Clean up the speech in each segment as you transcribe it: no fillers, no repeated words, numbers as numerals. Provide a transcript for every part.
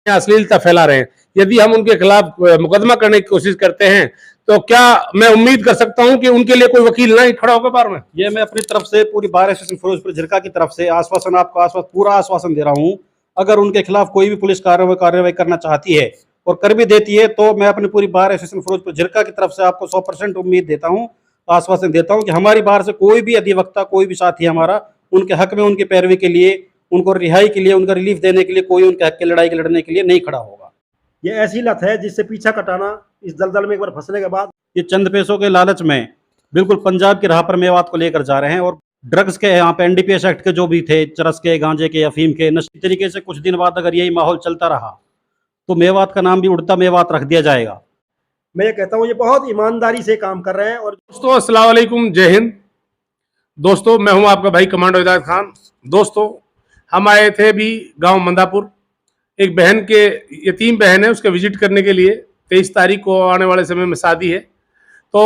अश्लीलता फैला रहे हैं। यदि हम उनके खिलाफ मुकदमा करने की कोशिश करते हैं तो क्या मैं उम्मीद कर सकता हूं कि उनके लिए कोई वकील नहीं खड़ा होगा बार में? ये मैं अपनी तरफ से पूरी बार एसोसिएशन फिरोजपुर झिरका की तरफ से आश्वासन आपको पूरा आश्वासन दे रहा हूं। अगर उनके खिलाफ कोई भी पुलिस कार्रवाई करना चाहती है और कर भी देती है तो मैं अपनी पूरी बार एसोसिएशन फिरोजपुर झिरका की तरफ से आपको 100% उम्मीद देता हूं, आश्वासन देता हूं कि हमारी बार से कोई भी अधिवक्ता, कोई भी साथी हमारा उनके हक में, उनकी पैरवी के लिए, उनको रिहाई के लिए, उनका रिलीफ देने के लिए, कोई उनके हक की लड़ाई लड़ने के लिए नहीं खड़ा होगा। ये ऐसी लत है जिससे पीछा कटाना इस दलदल में एक बार फंसने के बाद ये चंद पैसों के लालच में बिल्कुल पंजाब की राह पर मेवात को लेकर जा रहे हैं। और ड्रग्स के यहाँ पे एनडीपीएस एक्ट के जो भी थे, चरस के, गांजे के, अफीम के, नशे तरीके से कुछ दिन बाद अगर यही माहौल चलता रहा तो मेवात का नाम भी उड़ता मेवात रख दिया जाएगा। मैं ये कहता हूँ ये बहुत ईमानदारी से काम कर रहे हैं। और दोस्तों अस्सलाम वालेकुम, जय हिंद। दोस्तों मैं हूं आपका भाई कमांडो हिदायत खान। दोस्तों हम आए थे अभी गांव मंदापुर, एक बहन के, यतीम बहन है, उसके विजिट करने के लिए। 23 तारीख को आने वाले समय में शादी है। तो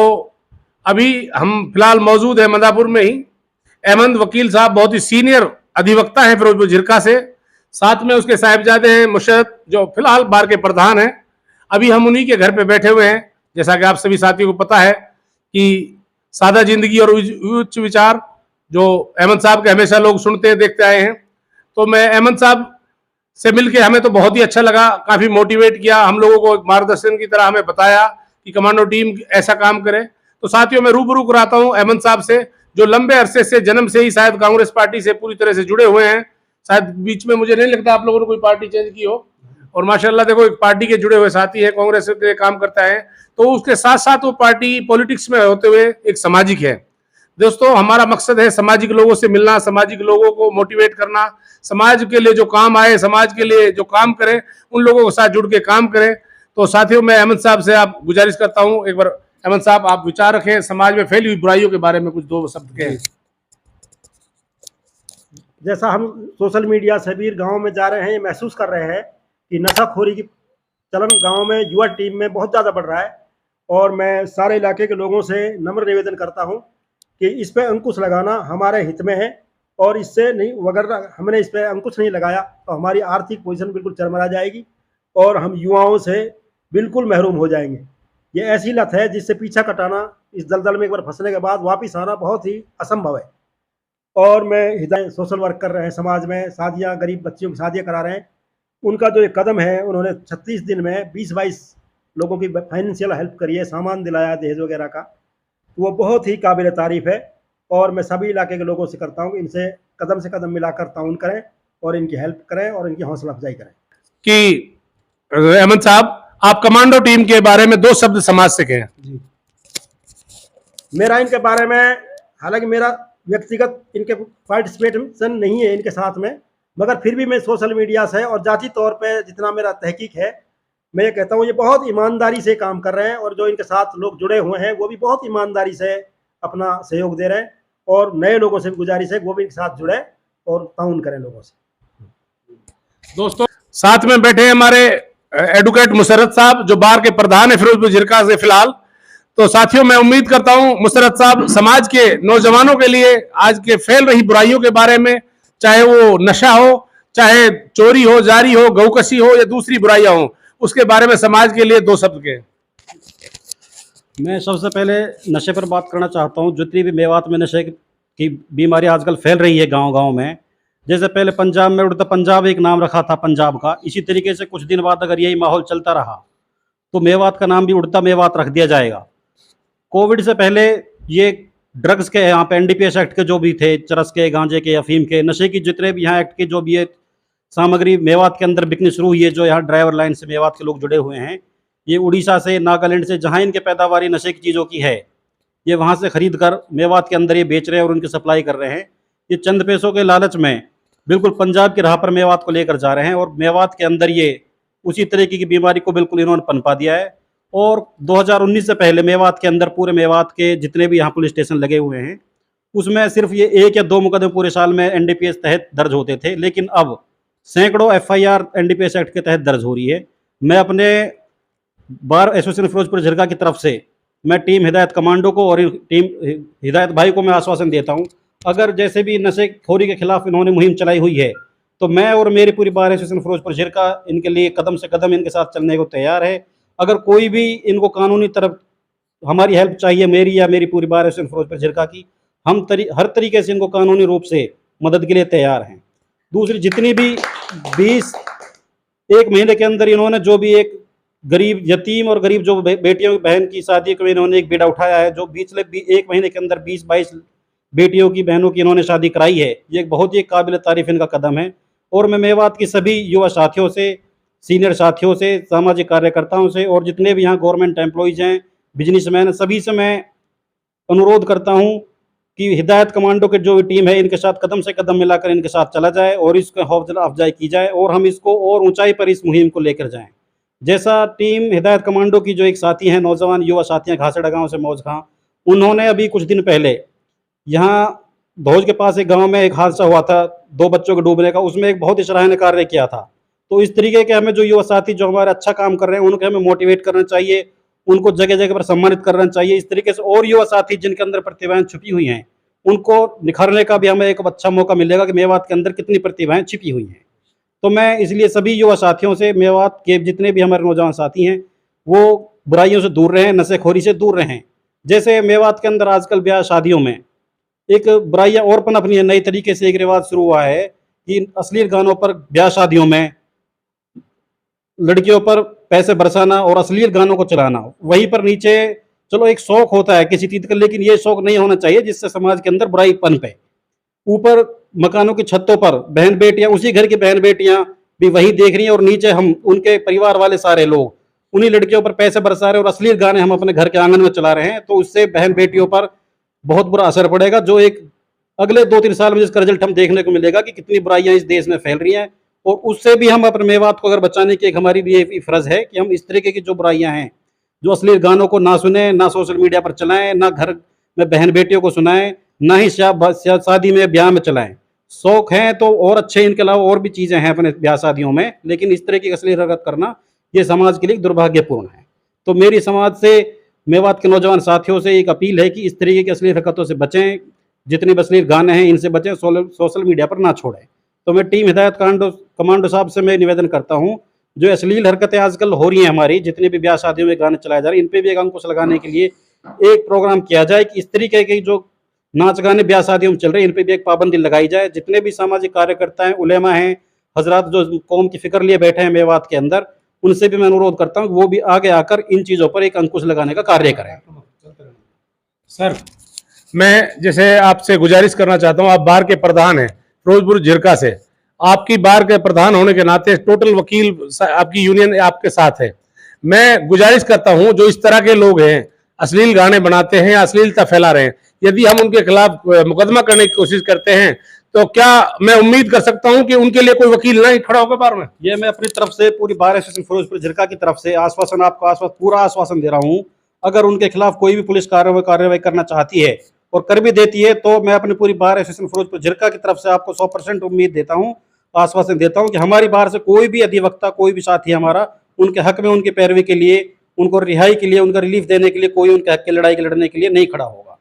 अभी हम फिलहाल मौजूद है मंदापुर में ही। अहमद वकील साहब बहुत ही सीनियर अधिवक्ता हैं फिरोजपुर झिरका से, साथ में उसके साहिबजादे हैं मुशर्रत, जो फिलहाल बार के प्रधान हैं। अभी हम उन्हीं के घर पे बैठे हुए हैं। जैसा कि आप सभी साथियों को पता है कि सादा जिंदगी और उच्च विचार जो अहमद साहब के हमेशा लोग सुनते देखते आए हैं। तो मैं अहमद साहब से मिलके हमें तो बहुत ही अच्छा लगा, काफी मोटिवेट किया, हम लोगों को मार्गदर्शन की तरह हमें बताया कि कमांडो टीम ऐसा काम करे। तो साथियों मैं रूबरू कराता हूं अहमद साहब से, जो लंबे अरसे से, जन्म से ही शायद कांग्रेस पार्टी से पूरी तरह से जुड़े हुए हैं। शायद बीच में मुझे नहीं लगता आप लोगों ने कोई पार्टी चेंज की हो। और माशाल्लाह देखो एक पार्टी के जुड़े हुए साथी है, कांग्रेस के काम करता है, तो उसके साथ साथ वो पार्टी पॉलिटिक्स में होते हुए एक सामाजिक है। दोस्तों हमारा मकसद है सामाजिक लोगों से मिलना, सामाजिक लोगों को मोटिवेट करना, समाज के लिए जो काम आए, समाज के लिए जो काम करें, उन लोगों के साथ जुड़ के काम करें। तो साथियों मैं अहमद साहब से आप गुजारिश करता हूं, एक बार अहमद साहब आप विचार रखें, समाज में फैली हुई बुराइयों के बारे में कुछ दो शब्द कहें। जैसा हम सोशल मीडिया से भी गाँव में जा रहे हैं, ये महसूस कर रहे हैं कि नशाखोरी की चलन गाँव में युवा टीम में बहुत ज़्यादा बढ़ रहा है। और मैं सारे इलाके के लोगों से नम्र निवेदन करता हूं कि इस पर अंकुश लगाना हमारे हित में है। और इससे नहीं, अगर हमने इस पर अंकुश नहीं लगाया तो हमारी आर्थिक पोजीशन बिल्कुल चरमरा जाएगी और हम युवाओं से बिल्कुल महरूम हो जाएंगे। ये ऐसी लत है जिससे पीछा कटाना इस दलदल में एक बार फंसने के बाद वापस आना बहुत ही असंभव है। और मैं हिदायत सोशल वर्क कर रहे हैं, समाज में शादियाँ, गरीब बच्चियों की शादियाँ करा रहे हैं। उनका जो एक कदम है, उन्होंने 36 दिन में 20-22 लोगों की फाइनेंशियल हेल्प करी है, सामान दिलाया दहेज वगैरह का, तो वो बहुत ही काबिल तारीफ़ है। और मैं सभी इलाके के लोगों से करता हूँ कि इनसे कदम से कदम मिलाकर ताउन करें और इनकी हेल्प करें और इनकी हौसला अफजाई करें। कि अहमद साहब आप कमांडो टीम के बारे में 2 शब्द समाज से कहें। जी, मेरा इनके बारे में, हालांकि मेरा व्यक्तिगत इनके पार्टिसिपेशन नहीं है इनके साथ में, मगर फिर भी मैं सोशल मीडिया से और जाती तौर पे जितना मेरा तहकीक है, मैं ये कहता हूँ ये बहुत ईमानदारी से काम कर रहे हैं। और जो इनके साथ लोग जुड़े हुए हैं वो भी बहुत ईमानदारी से अपना सहयोग दे रहे हैं। और नए लोगों से भी गुजारिश है वो भी इनके साथ जुड़े और ताउन करें लोगों से। दोस्तों साथ में बैठे हमारे एडवोकेट मुशर्रत साहब, जो बार के प्रधान है फिरोजपुर झिरका से फिलहाल। तो साथियों मैं उम्मीद करता हूं मुशर्रत साहब समाज के नौजवानों के लिए आज के फैल रही बुराइयों के बारे में, चाहे वो नशा हो, चाहे चोरी हो, जारी हो, गौकशी हो या दूसरी बुराइयां हो, उसके बारे में समाज के लिए 2 शब्द कहें। मैं सबसे पहले नशे पर बात करना चाहता हूँ। जितनी भी मेवात में नशे की बीमारी आजकल फैल रही है गांव-गांव में, जैसे पहले पंजाब में उड़ता पंजाब एक नाम रखा था पंजाब का, इसी तरीके से कुछ दिन बाद अगर यही माहौल चलता रहा तो मेवात का नाम भी उड़ता मेवात रख दिया जाएगा। कोविड से पहले ये ड्रग्स के यहाँ पे एनडीपीएस एक्ट के जो भी थे, चरस के, गांजे के, अफीम के, नशे की जितने भी यहाँ एक्ट के जो भी ये सामग्री मेवात के अंदर बिकनी शुरू हुई है, जो यहाँ ड्राइवर लाइन से मेवात के लोग जुड़े हुए हैं, ये उड़ीसा से, नागालैंड से, जहाँ इनके पैदावारी नशे की चीज़ों की है, ये वहाँ से ख़रीद कर मेवात के अंदर ये बेच रहे हैं और उनकी सप्लाई कर रहे हैं। ये चंद पैसों के लालच में बिल्कुल पंजाब की राह पर मेवात को लेकर जा रहे हैं और मेवात के अंदर ये उसी तरीके की बीमारी को बिल्कुल इन्होंने पनपा दिया है। और 2019 से पहले मेवात के अंदर, पूरे मेवात के जितने भी यहाँ पुलिस स्टेशन लगे हुए हैं, उसमें सिर्फ ये 1 या 2 मुकदमे पूरे साल में एनडीपीएस तहत दर्ज होते थे, लेकिन अब सैकड़ों एफआईआर एनडीपीएस एक्ट के तहत दर्ज हो रही है। मैं अपने बार एसोसिएशन फिरोजपुर झिरका की तरफ से मैं टीम हिदायत कमांडो को और टीम हिदायत भाई को मैं आश्वासन देता हूं, अगर जैसे भी नशे खोरी के खिलाफ इन्होंने मुहिम चलाई हुई है तो मैं और मेरी पूरी बार एसोसिएशन फिरोजपुर झिरका इनके लिए कदम से कदम इनके साथ चलने को तैयार है। अगर कोई भी इनको कानूनी तरफ हमारी हेल्प चाहिए, मेरी या मेरी पूरी बार एसोसिएशन फिरोजपुर झिरका की, हम हर तरीके से इनको कानूनी रूप से मदद के लिए तैयार हैं। दूसरी, जितनी भी 1 महीने के अंदर इन्होंने जो भी एक गरीब यतीम और गरीब जो बेटियों की बहन की शादी को इन्होंने एक बीड़ा उठाया है, जो पिछले 1 महीने के अंदर 20-22 बेटियों की बहनों की इन्होंने शादी कराई है, ये एक बहुत ही काबिल तारीफ इनका कदम है। और मैं मेवात की सभी युवा साथियों से, सीनियर साथियों से, सामाजिक कार्यकर्ताओं से और जितने भी यहाँ गवर्नमेंट एम्प्लॉयज़ हैं, बिजनेसमैन, सभी से मैं अनुरोध करता हूँ कि हिदायत कमांडो की जो भी टीम है इनके साथ कदम से कदम मिलाकर इनके साथ चला जाए और इसको हौसला अफजाई की जाए और हम इसको और ऊंचाई पर इस मुहिम को लेकर जाएं। जैसा टीम हिदायत कमांडो की जो एक साथी हैं, नौजवान युवा साथी हैं घासड़ा गांव से मौज खां, उन्होंने अभी कुछ दिन पहले यहाँ धौज के पास एक गांव में एक हादसा हुआ था 2 बच्चों के डूबने का, उसमें एक बहुत ही सराहनीय कार्य किया था। तो इस तरीके के हमें जो युवा साथी जो हमारे अच्छा काम कर रहे हैं उनको हमें मोटिवेट करना चाहिए, उनको जगह जगह पर सम्मानित करना चाहिए। इस तरीके से और युवा साथी जिनके अंदर प्रतिभाएं छुपी हुई हैं उनको निखारने का भी हमें एक अच्छा मौका मिलेगा कि मेवात के अंदर कितनी प्रतिभाएं छिपी हुई हैं। तो मैं इसलिए सभी युवा साथियों से, मेवात के जितने भी हमारे नौजवान साथी हैं, वो बुराइयों से दूर रहें, नशेखोरी से दूर रहें। जैसे मेवात के अंदर आजकल ब्याह शादियों में एक बुराइयाँ और पनपनी है, नई तरीके से एक रिवाज शुरू हुआ है कि अश्लील गानों पर ब्याह शादियों में लड़कियों पर पैसे बरसाना और अश्लील गानों को चलाना। वहीं पर नीचे चलो एक शौक होता है किसी चीज़ का, लेकिन ये शौक नहीं होना चाहिए जिससे समाज के अंदर बुराई पनपे। ऊपर मकानों की छतों पर बहन बेटियां, उसी घर की बहन बेटियां भी वही देख रही हैं और नीचे हम उनके परिवार वाले सारे लोग उन्हीं लड़कियों पर पैसे बरसा रहे हैं और अश्लील गाने हम अपने घर के आंगन में चला रहे हैं। तो उससे बहन बेटियों पर बहुत बुरा असर पड़ेगा, जो एक अगले 2-3 साल में जिसका रिजल्ट हम देखने को मिलेगा कि कितनी बुराइयां इस देश में फैल रही हैं। और उससे भी हम अपने मेवात को अगर बचाने की एक हमारी भी एक फर्ज है कि हम इस तरीके की जो बुराइयां हैं, जो अश्लील गानों को ना सुने, ना सोशल मीडिया पर चलाएं, ना घर में बहन बेटियों को सुनाएं, ना ही शादी में ब्याह में चलाएं। शौक हैं तो और अच्छे, इनके अलावा और भी चीज़ें हैं अपने ब्याह शादियों में, लेकिन इस तरह की अश्लील हरकत करना ये समाज के लिए दुर्भाग्यपूर्ण है। तो मेरी समाज से, मेवात के नौजवान साथियों से एक अपील है कि इस तरीके की अश्लील हरकतों से बचें, जितने भी अश्लील गाने हैं इनसे बचें, सोशल मीडिया पर ना छोड़ें। तो मैं टीम हिदायत कमांडो साहब से मैं निवेदन करता हूँ, जो अश्लील हरकतें आजकल हो रही हैं हमारी, जितने भी ब्याह शादियों में गाने चलाए जा रहे हैं, इन पर भी एक अंकुश लगाने के लिए एक प्रोग्राम किया जाए कि इस तरीके के जो नाच गाने ब्याह शादियों में चल रहे हैं इन पर भी एक पाबंदी लगाई जाए। जितने भी सामाजिक कार्यकर्ता हैं, उलेमा हैं, हजरात जो कौम की फिक्र लिए बैठे हैं मेवात के अंदर, उनसे भी मैं अनुरोध करता हूँ कि वो भी आगे आकर इन चीज़ों पर एक अंकुश लगाने का कार्य करें। सर, मैं जैसे आपसे गुजारिश करना चाहता हूँ, आप बार के प्रधान हैं फिरोजपुर झिरका से, आपकी बार के प्रधान होने के नाते टोटल वकील आपकी यूनियन आपके साथ है। मैं गुजारिश करता हूं, जो इस तरह के लोग हैं, अश्लील गाने बनाते हैं, अश्लीलता फैला रहे हैं, यदि हम उनके खिलाफ मुकदमा करने की कोशिश करते हैं तो क्या मैं उम्मीद कर सकता हूं कि उनके लिए कोई वकील नहीं खड़ा होगा बार में? ये मैं अपनी तरफ से पूरी बार एसोसिएशन फिरोजपुर झिरका की तरफ से आश्वासन, आपको पूरा आश्वासन दे रहा हूँ। अगर उनके खिलाफ कोई भी पुलिस कार्रवाई करना चाहती है और कर भी देती है, तो मैं अपनी पूरी बार एसोसिएशन फिरोजपुर झिरका की तरफ से आपको 100% उम्मीद देता हूँ, आश्वासन देता हूँ कि हमारी बार से कोई भी अधिवक्ता, कोई भी साथी हमारा उनके हक में, उनकी पैरवी के लिए, उनको रिहाई के लिए, उनका रिलीफ देने के लिए, कोई उनके हक की लड़ाई के लड़ने के लिए नहीं खड़ा होगा।